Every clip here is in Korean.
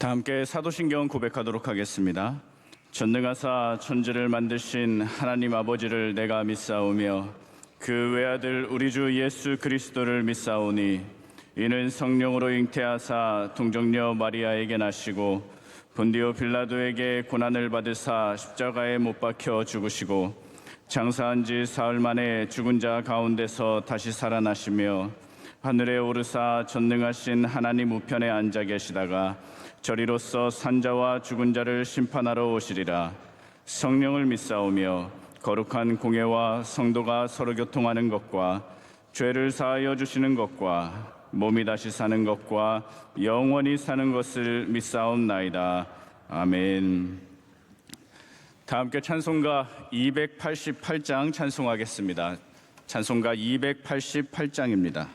다 함께 사도신경 고백하도록 하겠습니다. 전능하사 천지를 만드신 하나님 아버지를 내가 믿사오며 그 외아들 우리 주 예수 그리스도를 믿사오니 이는 성령으로 잉태하사 동정녀 마리아에게 나시고 본디오 빌라도에게 고난을 받으사 십자가에 못 박혀 죽으시고 장사한 지 사흘 만에 죽은 자 가운데서 다시 살아나시며 하늘에 오르사 전능하신 하나님 우편에 앉아 계시다가 저리로서 산자와 죽은 자를 심판하러 오시리라. 성령을 믿사오며 거룩한 공예와 성도가 서로 교통하는 것과 죄를 사하여 주시는 것과 몸이 다시 사는 것과 영원히 사는 것을 믿사옵나이다. 아멘. 다 함께 찬송가 288장 찬송하겠습니다. 찬송가 288장입니다.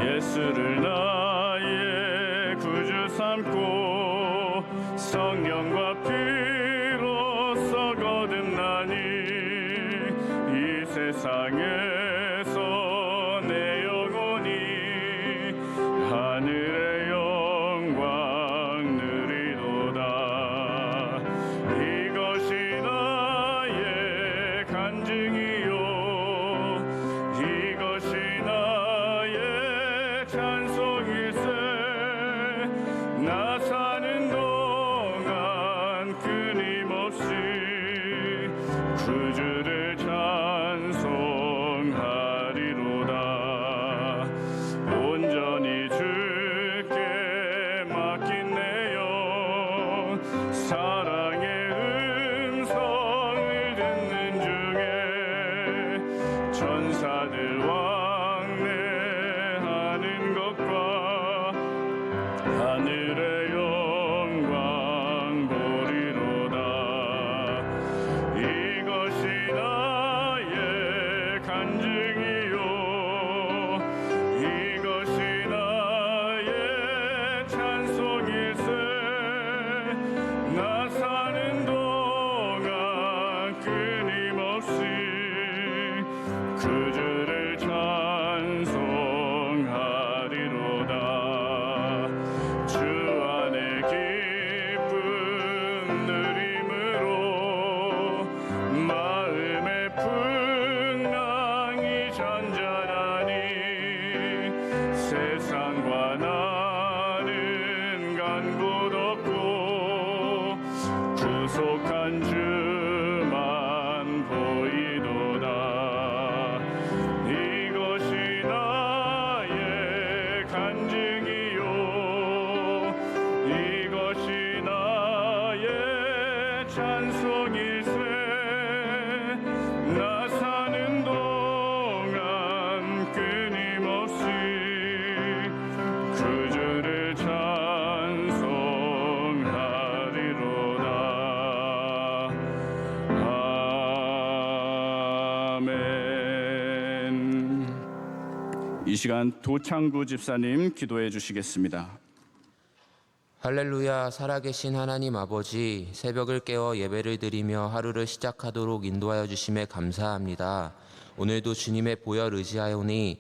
예수를 나의 구주 삼고 성령과 피로써 거듭나니 이 세상에서 내 영혼이 하늘의 영광 누리도다. 이것이 나의 간증이요 이것이 나의 찬송일세. 나 사는 동안 끊임없이 구주를 찬송하리로다. 온전히 주께 맡긴 내 영 사랑의 음성을 듣는 중에 천사들 왕래하는 것과 하늘의 영광 보리로다. 이것이 나의 간증이요 이것이 나의 찬송일세. 나 사는 동안 끊임없이 구주를 찬송하리로다. 주 안에 기쁨 누림으로 마음의 풍랑이 잔잔하니 세상과 나는 간 곳 없고 구속한 주만 보이도다. 이것이 나의 간증이요 이것이 나의 찬송일세. 나 사는 동안 끊임없이 구주를 찬송하리로다. 아멘. 이 시간 도창구 집사님 기도해 주시겠습니다. 할렐루야. 살아계신 하나님 아버지, 새벽을 깨어 예배를 드리며 하루를 시작하도록 인도하여 주심에 감사합니다. 오늘도 주님의 보혈 의지하오니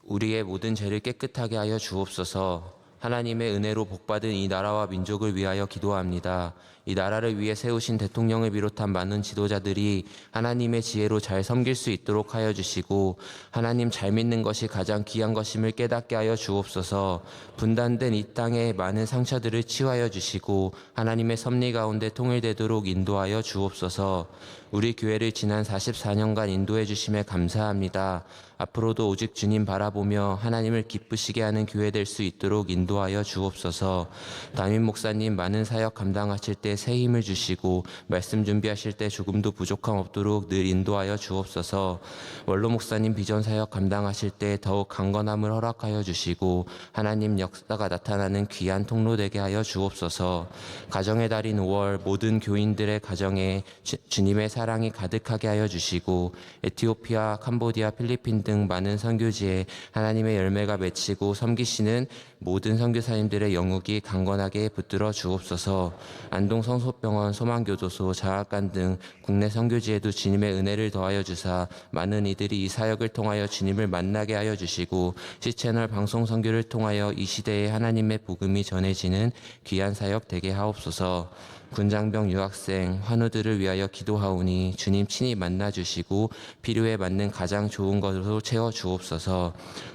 우리의 모든 죄를 깨끗하게 하여 주옵소서. 하나님의 은혜로 복받은 이 나라와 민족을 위하여 기도합니다. 이 나라를 위해 세우신 대통령을 비롯한 많은 지도자들이 하나님의 지혜로 잘 섬길 수 있도록 하여 주시고 하나님 잘 믿는 것이 가장 귀한 것임을 깨닫게 하여 주옵소서. 분단된 이 땅의 많은 상처들을 치유하여 주시고 하나님의 섭리 가운데 통일되도록 인도하여 주옵소서. 우리 교회를 지난 44년간 인도해 주심에 감사합니다. 앞으로도 오직 주님 바라보며 하나님을 기쁘시게 하는 교회 될 수 있도록 인도하여 주옵소서. 담임 목사님 많은 사역 감당하실 때 새 힘을 주시고 말씀 준비하실 때 조금도 부족함 없도록 늘 인도하여 주옵소서. 원로 목사님 비전 사역 감당하실 때 더욱 강건함을 허락하여 주시고 하나님 역사가 나타나는 귀한 통로 되게 하여 주옵소서. 가정의 달인 5월 모든 교인들의 가정에 주님의 사랑 사랑이 가득하게 하여 주시고 에티오피아, 캄보디아, 필리핀 등 많은 선교지에 하나님의 열매가 맺히고 섬기시는 모든 선교사님들의 영육이 강건하게 붙들어 주옵소서. 안동 성소병원, 소망교도소, 장학관 등 국내 선교지에도 주님의 은혜를 더하여 주사 많은 이들이 이 사역을 통하여 주님을 만나게 하여 주시고 C채널 방송 선교를 통하여 이 시대에 하나님의 복음이 전해지는 귀한 사역 되게 하옵소서. 군장병 유학생 환우들을 위하여 기도하오니 주님 친히 만나 주시고 필요에 맞는 가장 좋은 것으로 채워 주옵소서.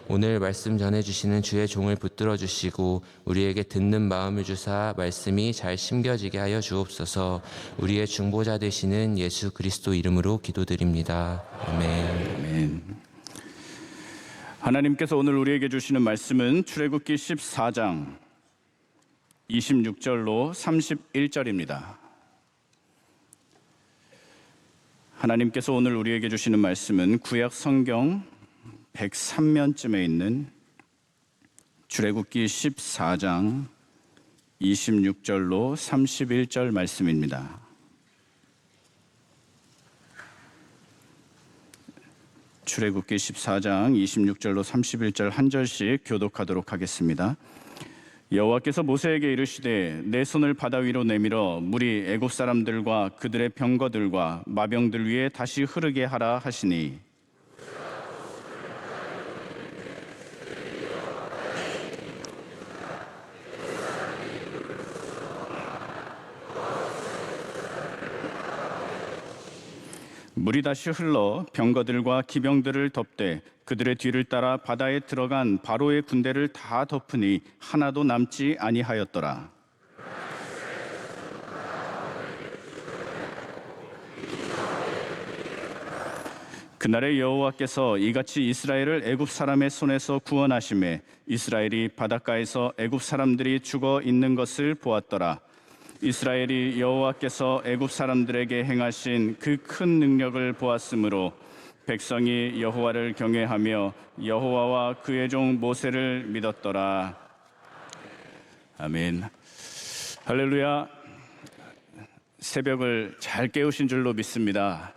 오늘 말씀 전해 주시는 주의 종을 붙들어 주시고 우리에게 듣는 마음을 주사 말씀이 잘 심겨지게 하여 주옵소서. 우리의 중보자 되시는 예수 그리스도 이름으로 기도드립니다. 아멘. 아멘. 하나님께서 오늘 우리에게 주시는 말씀은 출애굽기 14장 26절로 31절입니다. 하나님께서 오늘 우리에게 주시는 말씀은 구약 성경 103면쯤에 있는 출애굽기 14장 26절로 31절 말씀입니다. 출애굽기 14장 26절로 31절 한 절씩 교독하도록 하겠습니다. 여호와께서 모세에게 이르시되 내 손을 바다 위로 내밀어 물이 애굽 사람들과 그들의 병거들과 마병들 위에 다시 흐르게 하라 하시니 물이 다시 흘러 병거들과 기병들을 덮되 그들의 뒤를 따라 바다에 들어간 바로의 군대를 다 덮으니 하나도 남지 아니하였더라. 그날에 여호와께서 이같이 이스라엘을 애굽 사람의 손에서 구원하심에 이스라엘이 바닷가에서 애굽 사람들이 죽어 있는 것을 보았더라. 이스라엘이 여호와께서 애굽 사람들에게 행하신 그 큰 능력을 보았으므로 백성이 여호와를 경외하며 여호와와 그의 종 모세를 믿었더라. 아멘. 할렐루야. 새벽을 잘 깨우신 줄로 믿습니다.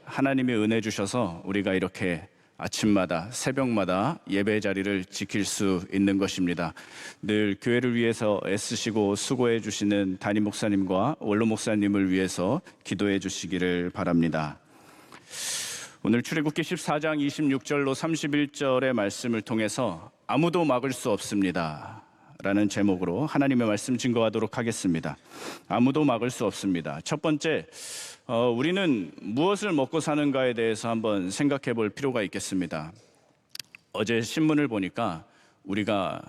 하나님의 은혜 주셔서 우리가 이렇게 아침마다 새벽마다 예배 자리를 지킬 수 있는 것입니다. 늘 교회를 위해서 애쓰시고 수고해 주시는 담임 목사님과 원로 목사님을 위해서 기도해 주시기를 바랍니다. 오늘 출애굽기 14장 26절로 31절의 말씀을 통해서 아무도 막을 수 없습니다 라는 제목으로 하나님의 말씀 증거하도록 하겠습니다. 아무도 막을 수 없습니다. 첫 번째, 우리는 무엇을 먹고 사는가에 대해서 한번 생각해 볼 필요가 있겠습니다. 어제 신문을 보니까 우리가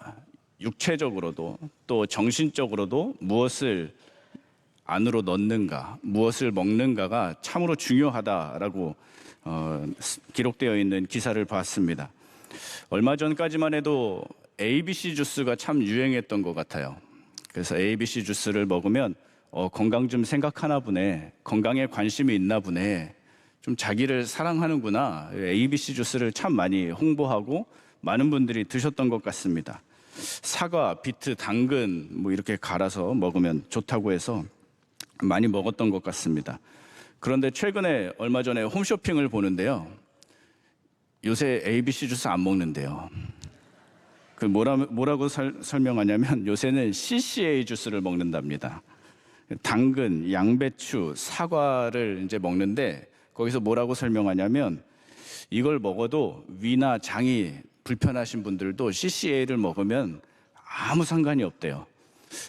육체적으로도 또 정신적으로도 무엇을 안으로 넣는가, 무엇을 먹는가가 참으로 중요하다라고 기록되어 있는 기사를 봤습니다. 얼마 전까지만 해도 ABC 주스가 참 유행했던 것 같아요. 그래서 ABC 주스를 먹으면 건강 좀 생각하나 보네, 건강에 관심이 있나 보네, 좀 자기를 사랑하는구나. ABC 주스를 참 많이 홍보하고 많은 분들이 드셨던 것 같습니다. 사과, 비트, 당근 뭐 이렇게 갈아서 먹으면 좋다고 해서 많이 먹었던 것 같습니다. 그런데 최근에 얼마 전에 홈쇼핑을 보는데요, 요새 ABC 주스 안 먹는데요. 그 뭐라고 설명하냐면 요새는 CCA 주스를 먹는답니다. 당근, 양배추, 사과를 이제 먹는데 거기서 뭐라고 설명하냐면 이걸 먹어도 위나 장이 불편하신 분들도 CCA를 먹으면 아무 상관이 없대요.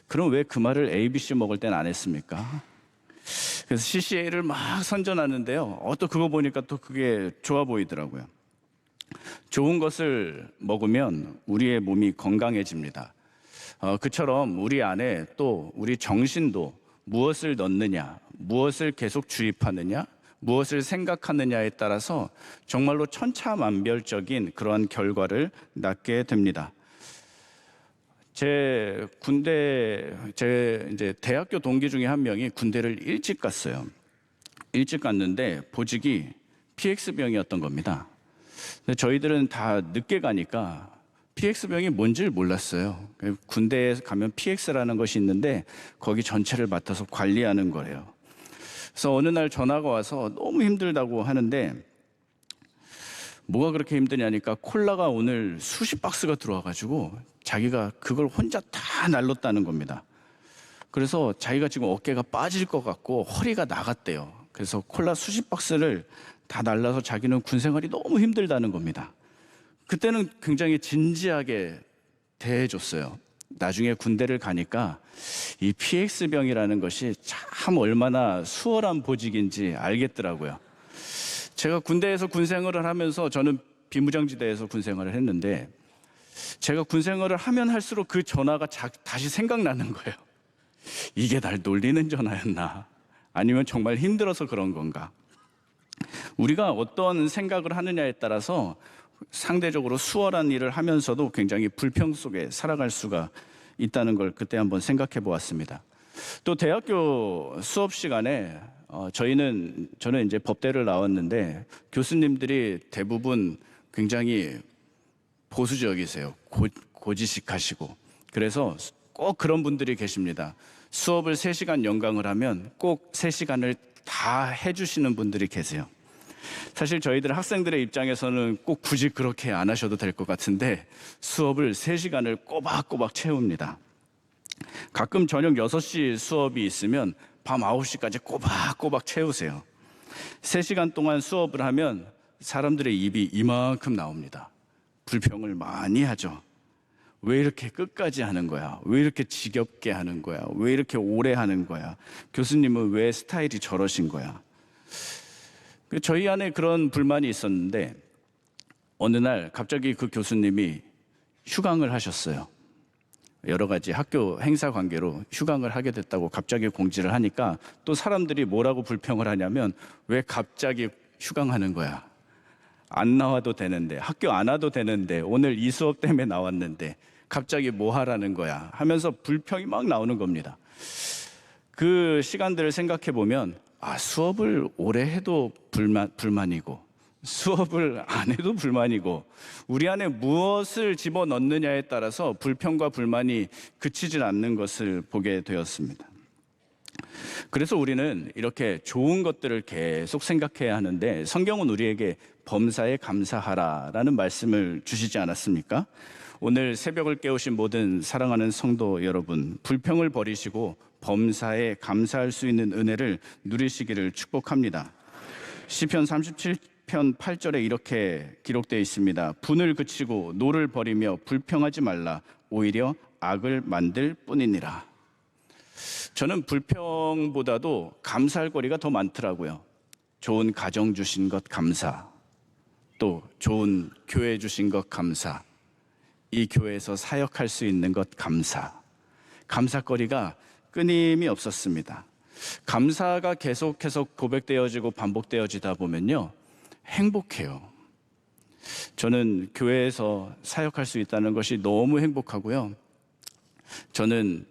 그럼 왜 그 말을 ABC 먹을 땐 안 했습니까? 그래서 CCA를 막 선전하는데요. 또 그거 보니까 또 그게 좋아 보이더라고요. 좋은 것을 먹으면 우리의 몸이 건강해집니다. 그처럼 우리 안에 또 우리 정신도 무엇을 넣느냐, 무엇을 계속 주입하느냐, 무엇을 생각하느냐에 따라서 정말로 천차만별적인 그러한 결과를 낳게 됩니다. 제 이제 대학교 동기 중에 한 명이 군대를 일찍 갔어요. 일찍 갔는데 보직이 PX병이었던 겁니다. 근데 저희들은 다 늦게 가니까 PX병이 뭔지를 몰랐어요. 군대에 가면 PX라는 것이 있는데 거기 전체를 맡아서 관리하는 거예요. 그래서 어느 날 전화가 와서 너무 힘들다고 하는데 뭐가 그렇게 힘드냐니까 콜라가 오늘 수십 박스가 들어와가지고 자기가 그걸 혼자 다 날렸다는 겁니다. 그래서 자기가 지금 어깨가 빠질 것 같고 허리가 나갔대요. 그래서 콜라 수십 박스를 다 날라서 자기는 군 생활이 너무 힘들다는 겁니다. 그때는 굉장히 진지하게 대해줬어요. 나중에 군대를 가니까 이 PX병이라는 것이 참 얼마나 수월한 보직인지 알겠더라고요. 제가 군대에서 군 생활을 하면서 저는 비무장지대에서 군 생활을 했는데 제가 군 생활을 하면 할수록 그 전화가 다시 생각나는 거예요. 이게 날 놀리는 전화였나? 아니면 정말 힘들어서 그런 건가? 우리가 어떤 생각을 하느냐에 따라서 상대적으로 수월한 일을 하면서도 굉장히 불평 속에 살아갈 수가 있다는 걸 그때 한번 생각해 보았습니다. 또 대학교 수업 시간에 저는 이제 법대를 나왔는데 교수님들이 대부분 굉장히 보수적이세요. 고지식하시고. 그래서 꼭 그런 분들이 계십니다. 수업을 3시간 연강을 하면 꼭 3시간을 다 해주시는 분들이 계세요. 사실 저희들 학생들의 입장에서는 꼭 굳이 그렇게 안 하셔도 될 것 같은데 수업을 3시간을 꼬박꼬박 채웁니다. 가끔 저녁 6시 수업이 있으면 밤 9시까지 꼬박꼬박 채우세요. 3시간 동안 수업을 하면 사람들의 입이 이만큼 나옵니다. 불평을 많이 하죠. 왜 이렇게 끝까지 하는 거야? 왜 이렇게 지겹게 하는 거야? 왜 이렇게 오래 하는 거야? 교수님은 왜 스타일이 저러신 거야? 저희 안에 그런 불만이 있었는데 어느 날 갑자기 그 교수님이 휴강을 하셨어요. 여러 가지 학교 행사 관계로 휴강을 하게 됐다고 갑자기 공지를 하니까 또 사람들이 뭐라고 불평을 하냐면 왜 갑자기 휴강하는 거야? 안 나와도 되는데, 학교 안 와도 되는데, 오늘 이 수업 때문에 나왔는데 갑자기 뭐 하라는 거야? 하면서 불평이 막 나오는 겁니다. 그 시간들을 생각해 보면 수업을 오래 해도 불만이고 수업을 안 해도 불만이고 우리 안에 무엇을 집어넣느냐에 따라서 불평과 불만이 그치질 않는 것을 보게 되었습니다. 그래서 우리는 이렇게 좋은 것들을 계속 생각해야 하는데 성경은 우리에게 범사에 감사하라라는 말씀을 주시지 않았습니까? 오늘 새벽을 깨우신 모든 사랑하는 성도 여러분, 불평을 버리시고 범사에 감사할 수 있는 은혜를 누리시기를 축복합니다. 시편 37편 8절에 이렇게 기록되어 있습니다. 분을 그치고 노를 버리며 불평하지 말라. 오히려 악을 만들 뿐이니라. 저는 불평보다도 감사할 거리가 더 많더라고요. 좋은 가정 주신 것 감사, 또 좋은 교회 주신 것 감사, 이 교회에서 사역할 수 있는 것 감사. 감사거리가 끊임이 없었습니다. 감사가 계속해서 고백되어지고 반복되어지다 보면요, 행복해요. 저는 교회에서 사역할 수 있다는 것이 너무 행복하고요. 저는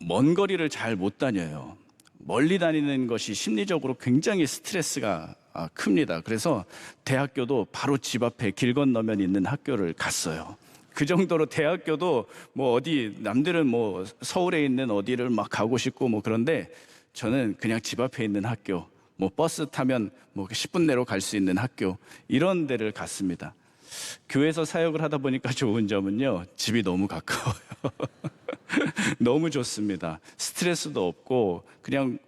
먼 거리를 잘 못 다녀요. 멀리 다니는 것이 심리적으로 굉장히 스트레스가 큽니다. 그래서 대학교도 바로 집 앞에 길 건너면 있는 학교를 갔어요. 그 정도로 대학교도 남들은 서울에 있는 어디를 막 가고 싶고 그런데 저는 그냥 집 앞에 있는 학교, 버스 타면 10분 내로 갈 수 있는 학교, 이런 데를 갔습니다. 교회에서 사역을 하다 보니까 좋은 점은요, 집이 너무 가까워요. 너무 좋습니다. 스트레스도 없고 그냥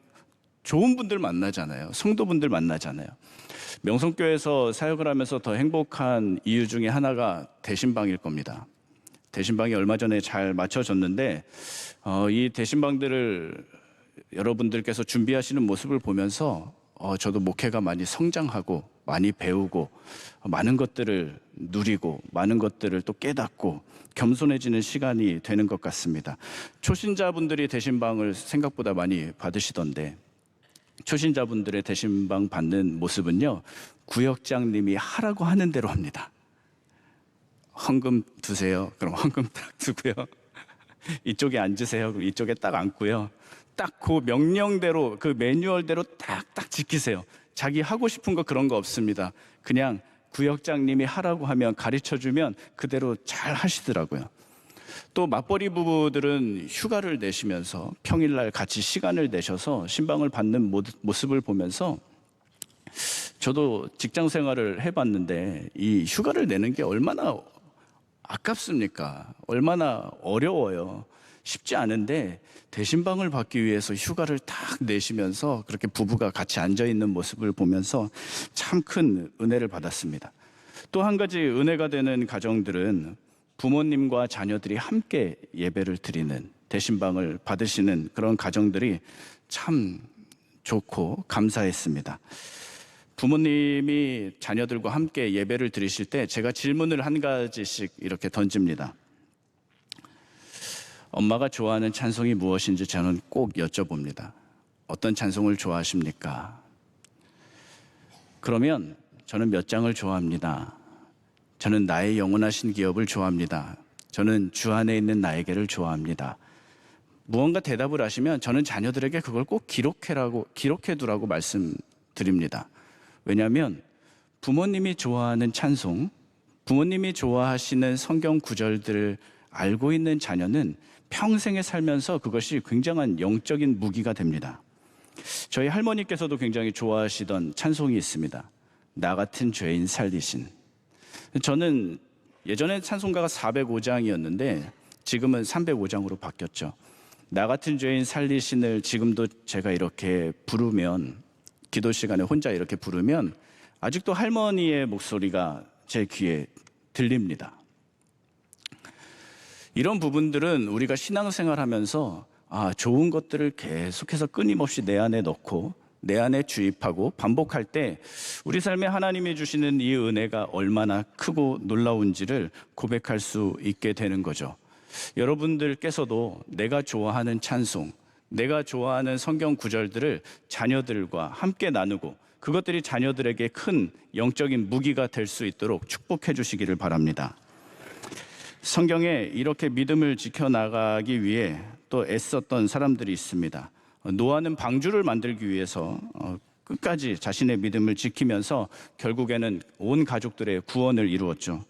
좋은 분들 만나잖아요. 성도분들 만나잖아요. 명성교회에서 사역을 하면서 더 행복한 이유 중에 하나가 대신방일 겁니다. 대신방이 얼마 전에 잘 맞춰졌는데 이 대신방들을 여러분들께서 준비하시는 모습을 보면서 저도 목회가 많이 성장하고 많이 배우고 많은 것들을 누리고 많은 것들을 또 깨닫고 겸손해지는 시간이 되는 것 같습니다. 초신자분들이 대신방을 생각보다 많이 받으시던데 초신자분들의 대신방 받는 모습은요, 구역장님이 하라고 하는 대로 합니다. 헌금 두세요. 그럼 헌금 딱 두고요. 이쪽에 앉으세요. 그럼 이쪽에 딱 앉고요. 딱 그 명령대로, 그 매뉴얼대로 딱딱 지키세요. 자기 하고 싶은 거 그런 거 없습니다. 그냥 구역장님이 하라고 하면, 가르쳐주면 그대로 잘 하시더라고요. 또 맞벌이 부부들은 휴가를 내시면서 평일날 같이 시간을 내셔서 신방을 받는 모습을 보면서 저도 직장 생활을 해봤는데 이 휴가를 내는 게 얼마나 아깝습니까? 얼마나 어려워요. 쉽지 않은데 대신방을 받기 위해서 휴가를 딱 내시면서 그렇게 부부가 같이 앉아 있는 모습을 보면서 참 큰 은혜를 받았습니다. 또 한 가지 은혜가 되는 가정들은 부모님과 자녀들이 함께 예배를 드리는 대신방을 받으시는 그런 가정들이 참 좋고 감사했습니다. 부모님이 자녀들과 함께 예배를 드리실 때 제가 질문을 한 가지씩 이렇게 던집니다. 엄마가 좋아하는 찬송이 무엇인지 저는 꼭 여쭤봅니다. 어떤 찬송을 좋아하십니까? 그러면 저는 몇 장을 좋아합니다. 저는 나의 영원하신 기업을 좋아합니다. 저는 주 안에 있는 나에게를 좋아합니다. 무언가 대답을 하시면 저는 자녀들에게 그걸 꼭 기록해두라고 말씀드립니다. 왜냐하면 부모님이 좋아하는 찬송, 부모님이 좋아하시는 성경 구절들을 알고 있는 자녀는 평생에 살면서 그것이 굉장한 영적인 무기가 됩니다. 저희 할머니께서도 굉장히 좋아하시던 찬송이 있습니다. 나 같은 죄인 살리신. 저는 예전에 찬송가가 405장이었는데 지금은 305장으로 바뀌었죠. 나 같은 죄인 살리신을 지금도 제가 이렇게 부르면, 기도 시간에 혼자 이렇게 부르면 아직도 할머니의 목소리가 제 귀에 들립니다. 이런 부분들은 우리가 신앙생활하면서 좋은 것들을 계속해서 끊임없이 내 안에 넣고 내 안에 주입하고 반복할 때 우리 삶에 하나님이 주시는 이 은혜가 얼마나 크고 놀라운지를 고백할 수 있게 되는 거죠. 여러분들께서도 내가 좋아하는 찬송, 내가 좋아하는 성경 구절들을 자녀들과 함께 나누고 그것들이 자녀들에게 큰 영적인 무기가 될 수 있도록 축복해 주시기를 바랍니다. 성경에 이렇게 믿음을 지켜나가기 위해 또 애썼던 사람들이 있습니다. 노아는 방주를 만들기 위해서 끝까지 자신의 믿음을 지키면서 결국에는 온 가족들의 구원을 이루었죠.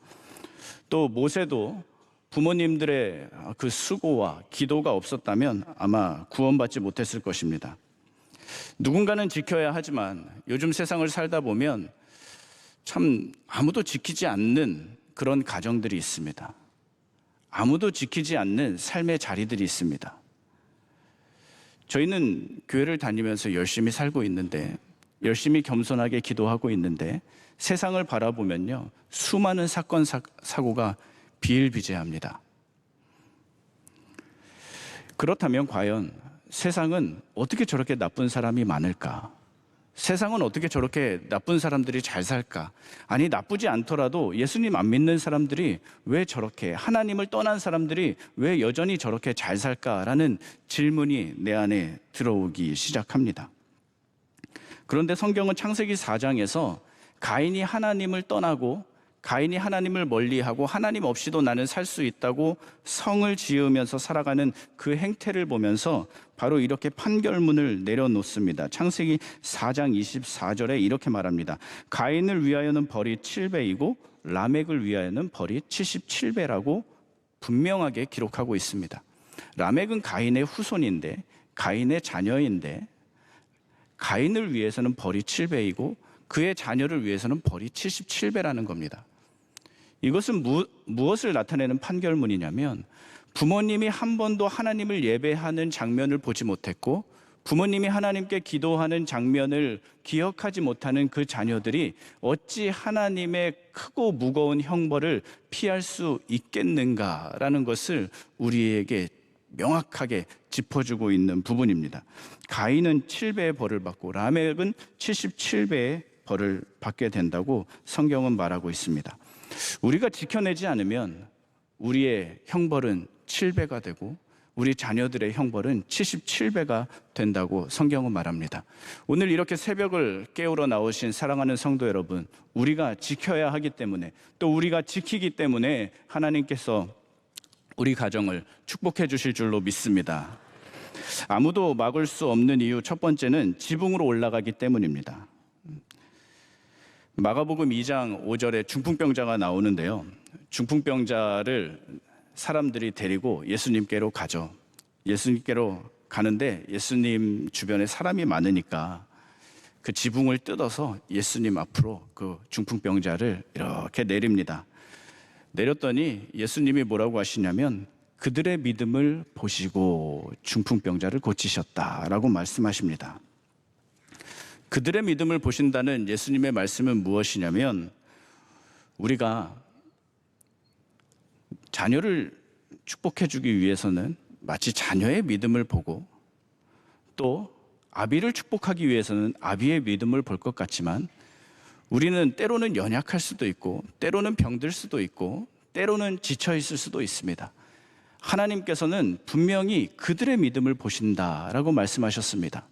또 모세도 부모님들의 그 수고와 기도가 없었다면 아마 구원받지 못했을 것입니다. 누군가는 지켜야 하지만 요즘 세상을 살다 보면 참 아무도 지키지 않는 그런 가정들이 있습니다. 아무도 지키지 않는 삶의 자리들이 있습니다. 저희는 교회를 다니면서 열심히 살고 있는데, 열심히 겸손하게 기도하고 있는데 세상을 바라보면요, 수많은 사건 사고가 비일비재합니다. 그렇다면 과연 세상은 어떻게 저렇게 나쁜 사람이 많을까? 세상은 어떻게 저렇게 나쁜 사람들이 잘 살까? 아니, 나쁘지 않더라도 예수님 안 믿는 사람들이 왜 저렇게, 하나님을 떠난 사람들이 왜 여전히 저렇게 잘 살까라는 질문이 내 안에 들어오기 시작합니다. 그런데 성경은 창세기 4장에서 가인이 하나님을 떠나고 가인이 하나님을 멀리하고 하나님 없이도 나는 살 수 있다고 성을 지으면서 살아가는 그 행태를 보면서 바로 이렇게 판결문을 내려놓습니다. 창세기 4장 24절에 이렇게 말합니다. 가인을 위하여는 벌이 7배이고 라멕을 위하여는 벌이 77배라고 분명하게 기록하고 있습니다. 라멕은 가인의 후손인데, 가인의 자녀인데, 가인을 위해서는 벌이 7배이고 그의 자녀를 위해서는 벌이 77배라는 겁니다. 이것은 무엇을 나타내는 판결문이냐면, 부모님이 한 번도 하나님을 예배하는 장면을 보지 못했고 부모님이 하나님께 기도하는 장면을 기억하지 못하는 그 자녀들이 어찌 하나님의 크고 무거운 형벌을 피할 수 있겠는가라는 것을 우리에게 명확하게 짚어주고 있는 부분입니다. 가인은 7배의 벌을 받고 라멕은 77배의 벌을 받게 된다고 성경은 말하고 있습니다. 우리가 지켜내지 않으면 우리의 형벌은 7배가 되고 우리 자녀들의 형벌은 77배가 된다고 성경은 말합니다. 오늘 이렇게 새벽을 깨우러 나오신 사랑하는 성도 여러분, 우리가 지켜야 하기 때문에, 또 우리가 지키기 때문에 하나님께서 우리 가정을 축복해 주실 줄로 믿습니다. 아무도 막을 수 없는 이유 첫 번째는 지붕으로 올라가기 때문입니다. 마가복음 2장 5절에 중풍병자가 나오는데요, 중풍병자를 사람들이 데리고 예수님께로 가죠. 예수님께로 가는데 예수님 주변에 사람이 많으니까 그 지붕을 뜯어서 예수님 앞으로 그 중풍병자를 이렇게 내립니다. 내렸더니 예수님이 뭐라고 하시냐면 그들의 믿음을 보시고 중풍병자를 고치셨다라고 말씀하십니다. 그들의 믿음을 보신다는 예수님의 말씀은 무엇이냐면 우리가 자녀를 축복해 주기 위해서는 마치 자녀의 믿음을 보고 또 아비를 축복하기 위해서는 아비의 믿음을 볼 것 같지만 우리는 때로는 연약할 수도 있고 때로는 병들 수도 있고 때로는 지쳐 있을 수도 있습니다. 하나님께서는 분명히 그들의 믿음을 보신다라고 말씀하셨습니다.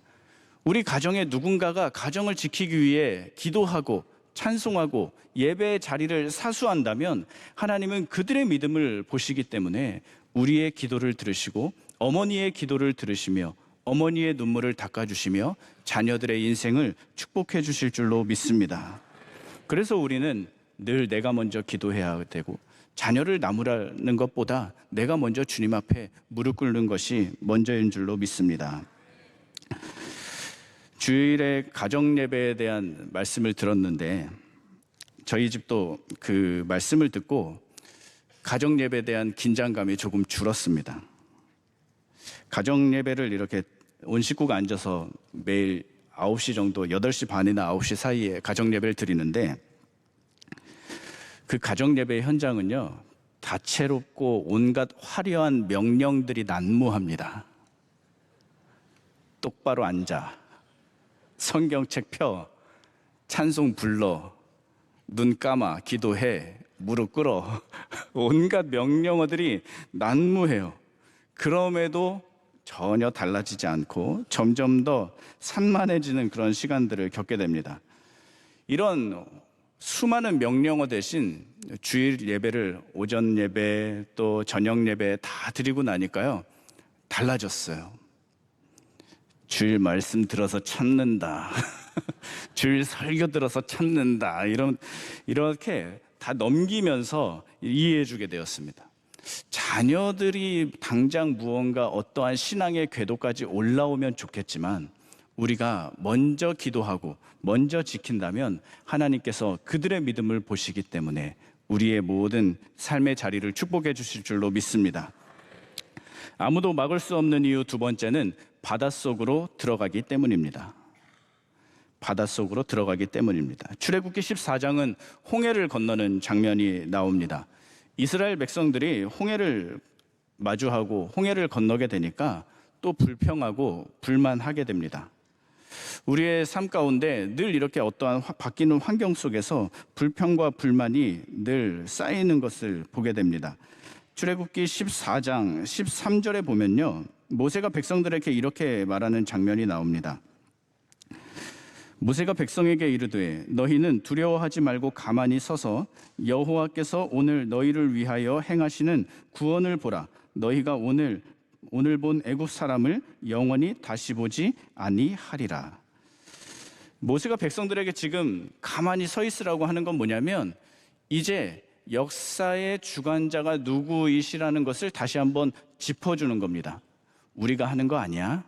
우리 가정에 누군가가 가정을 지키기 위해 기도하고 찬송하고 예배의 자리를 사수한다면 하나님은 그들의 믿음을 보시기 때문에 우리의 기도를 들으시고 어머니의 기도를 들으시며 어머니의 눈물을 닦아주시며 자녀들의 인생을 축복해 주실 줄로 믿습니다. 그래서 우리는 늘 내가 먼저 기도해야 되고 자녀를 나무라는 것보다 내가 먼저 주님 앞에 무릎 꿇는 것이 먼저인 줄로 믿습니다. 주일에 가정 예배에 대한 말씀을 들었는데 저희 집도 그 말씀을 듣고 가정 예배에 대한 긴장감이 조금 줄었습니다. 가정 예배를 이렇게 온 식구가 앉아서 매일 9시 정도 8시 반이나 9시 사이에 가정 예배를 드리는데 그 가정 예배 현장은요 다채롭고 온갖 화려한 명령들이 난무합니다. 똑바로 앉아, 성경책 펴, 찬송 불러, 눈 감아, 기도해, 무릎 꿇어 온갖 명령어들이 난무해요. 그럼에도 전혀 달라지지 않고 점점 더 산만해지는 그런 시간들을 겪게 됩니다. 이런 수많은 명령어 대신 주일 예배를 오전 예배 또 저녁 예배 다 드리고 나니까요 달라졌어요. 주일 말씀 들어서 찾는다. 주일 설교 들어서 찾는다. 이렇게 다 넘기면서 이해해 주게 되었습니다. 자녀들이 당장 무언가 어떠한 신앙의 궤도까지 올라오면 좋겠지만 우리가 먼저 기도하고 먼저 지킨다면 하나님께서 그들의 믿음을 보시기 때문에 우리의 모든 삶의 자리를 축복해 주실 줄로 믿습니다. 아무도 막을 수 없는 이유 두 번째는 바닷속으로 들어가기 때문입니다. 바닷속으로 들어가기 때문입니다. 출애굽기 14장은 홍해를 건너는 장면이 나옵니다. 이스라엘 백성들이 홍해를 마주하고 홍해를 건너게 되니까 또 불평하고 불만하게 됩니다. 우리의 삶 가운데 늘 이렇게 어떠한 바뀌는 환경 속에서 불평과 불만이 늘 쌓이는 것을 보게 됩니다. 출애굽기 14장 13절에 보면요 모세가 백성들에게 이렇게 말하는 장면이 나옵니다. 모세가 백성에게 이르되 너희는 두려워하지 말고 가만히 서서 여호와께서 오늘 너희를 위하여 행하시는 구원을 보라. 너희가 오늘 본 애굽 사람을 영원히 다시 보지 아니하리라. 모세가 백성들에게 지금 가만히 서 있으라고 하는 건 뭐냐면 이제 역사의 주관자가 누구이시라는 것을 다시 한번 짚어주는 겁니다. 우리가 하는 거 아니야?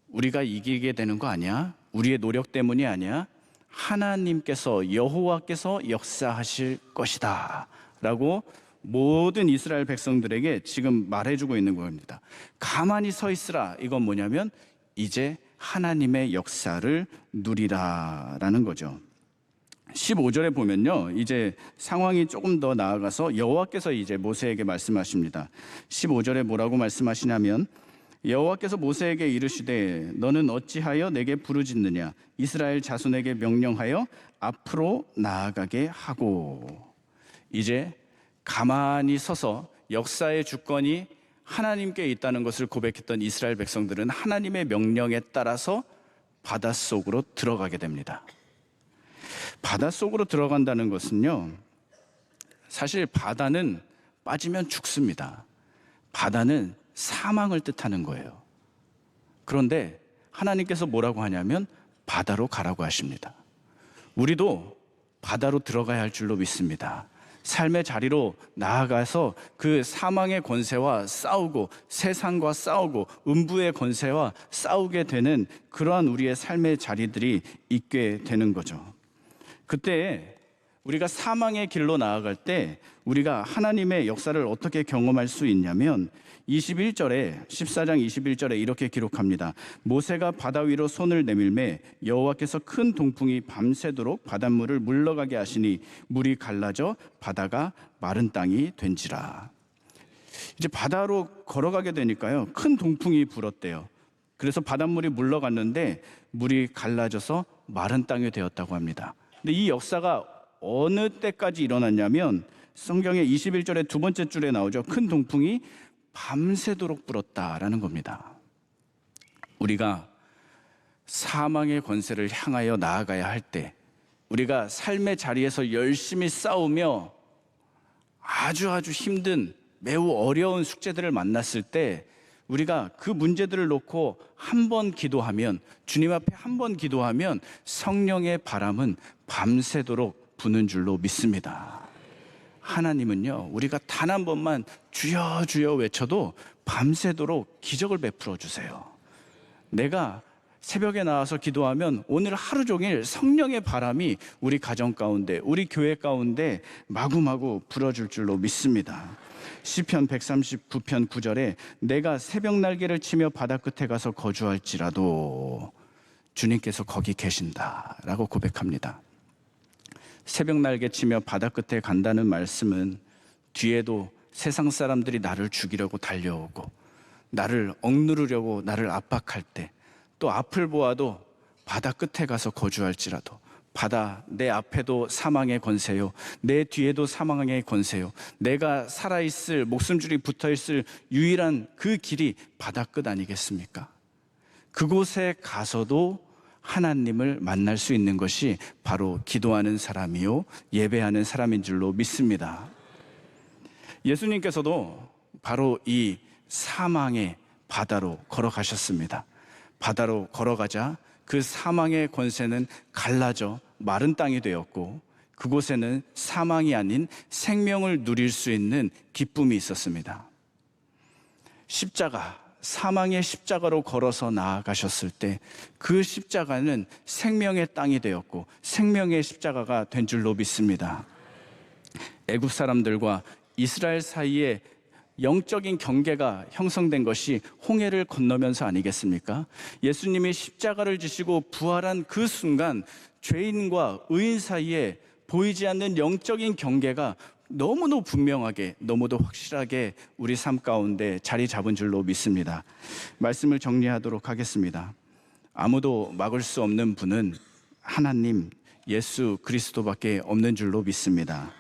우리가 이기게 되는 거 아니야? 우리의 노력 때문이 아니야. 하나님께서 여호와께서 역사하실 것이다 라고 모든 이스라엘 백성들에게 지금 말해주고 있는 겁니다. 가만히 서 있으라. 이건 뭐냐면 이제 하나님의 역사를 누리라라는 거죠. 15절에 보면요 이제 상황이 조금 더 나아가서 여호와께서 이제 모세에게 말씀하십니다. 15절에 뭐라고 말씀하시냐면 여호와께서 모세에게 이르시되 너는 어찌하여 내게 부르짖느냐. 이스라엘 자손에게 명령하여 앞으로 나아가게 하고. 이제 가만히 서서 역사의 주권이 하나님께 있다는 것을 고백했던 이스라엘 백성들은 하나님의 명령에 따라서 바닷속으로 들어가게 됩니다. 바닷속으로 들어간다는 것은요 사실 바다는 빠지면 죽습니다. 바다는 사망을 뜻하는 거예요. 그런데 하나님께서 뭐라고 하냐면 바다로 가라고 하십니다. 우리도 바다로 들어가야 할 줄로 믿습니다. 삶의 자리로 나아가서 그 사망의 권세와 싸우고 세상과 싸우고 음부의 권세와 싸우게 되는 그러한 우리의 삶의 자리들이 있게 되는 거죠. 그때 우리가 사망의 길로 나아갈 때 우리가 하나님의 역사를 어떻게 경험할 수 있냐면 14장 21절에 이렇게 기록합니다. 모세가 바다 위로 손을 내밀매 여호와께서 큰 동풍이 밤새도록 바닷물을 물러가게 하시니 물이 갈라져 바다가 마른 땅이 된지라. 이제 바다로 걸어가게 되니까요, 큰 동풍이 불었대요. 그래서 바닷물이 물러갔는데 물이 갈라져서 마른 땅이 되었다고 합니다. 근데 이 역사가 어느 때까지 일어났냐면 성경의 21절의 두 번째 줄에 나오죠. 큰 동풍이 밤새도록 불었다라는 겁니다. 우리가 사망의 권세를 향하여 나아가야 할 때, 우리가 삶의 자리에서 열심히 싸우며 아주 힘든 매우 어려운 숙제들을 만났을 때 우리가 그 문제들을 놓고 한 번 기도하면, 주님 앞에 한 번 기도하면 성령의 바람은 밤새도록 부는 줄로 믿습니다. 하나님은요, 우리가 단 한 번만 주여 주여 외쳐도 밤새도록 기적을 베풀어 주세요. 내가 새벽에 나와서 기도하면 오늘 하루 종일 성령의 바람이 우리 가정 가운데, 우리 교회 가운데 마구마구 불어줄 줄로 믿습니다. 시편 139편 9절에 내가 새벽 날개를 치며 바다 끝에 가서 거주할지라도 주님께서 거기 계신다라고 고백합니다. 새벽 날개 치며 바다 끝에 간다는 말씀은 뒤에도 세상 사람들이 나를 죽이려고 달려오고 나를 억누르려고 나를 압박할 때, 또 앞을 보아도 바다 끝에 가서 거주할지라도, 바다 내 앞에도 사망의 권세요, 내 뒤에도 사망의 권세요, 내가 살아있을 목숨줄이 붙어있을 유일한 그 길이 바다 끝 아니겠습니까? 그곳에 가서도 하나님을 만날 수 있는 것이 바로 기도하는 사람이요 예배하는 사람인 줄로 믿습니다. 예수님께서도 바로 이 사망의 바다로 걸어가셨습니다. 바다로 걸어가자 그 사망의 권세는 갈라져 마른 땅이 되었고, 그곳에는 사망이 아닌 생명을 누릴 수 있는 기쁨이 있었습니다. 십자가, 사망의 십자가로 걸어서 나아가셨을 때 그 십자가는 생명의 땅이 되었고 생명의 십자가가 된 줄로 믿습니다. 애굽 사람들과 이스라엘 사이에 영적인 경계가 형성된 것이 홍해를 건너면서 아니겠습니까? 예수님이 십자가를 지시고 부활한 그 순간 죄인과 의인 사이에 보이지 않는 영적인 경계가 너무도 분명하게, 너무도 확실하게 우리 삶 가운데 자리 잡은 줄로 믿습니다. 말씀을 정리하도록 하겠습니다. 아무도 막을 수 없는 분은 하나님 예수 그리스도밖에 없는 줄로 믿습니다.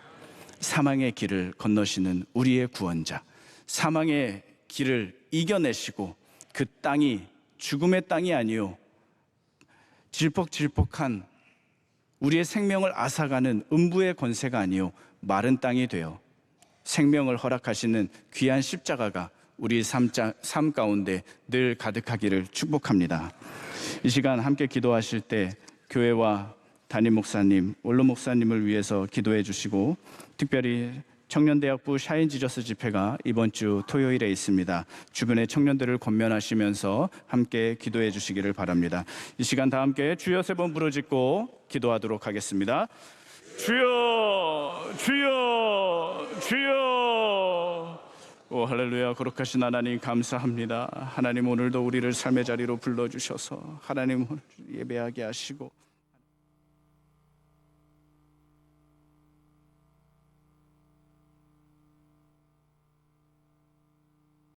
사망의 길을 건너시는 우리의 구원자, 사망의 길을 이겨내시고 그 땅이 죽음의 땅이 아니요 질퍽질퍽한 우리의 생명을 앗아가는 음부의 권세가 아니요 마른 땅이 되어 생명을 허락하시는 귀한 십자가가 우리 삶 가운데 늘 가득하기를 축복합니다. 이 시간 함께 기도하실 때 교회와 담임 목사님, 원로 목사님을 위해서 기도해 주시고, 특별히 청년대학부 샤인지저스 집회가 이번 주 토요일에 있습니다. 주변의 청년들을 권면하시면서 함께 기도해 주시기를 바랍니다. 이 시간 다 함께 주여 세 번 부르짖고 기도하도록 하겠습니다. 주여, 주여, 주여. 오 할렐루야. 거룩하신 하나님 감사합니다. 하나님 오늘도 우리를 삶의 자리로 불러주셔서 하나님 예배하게 하시고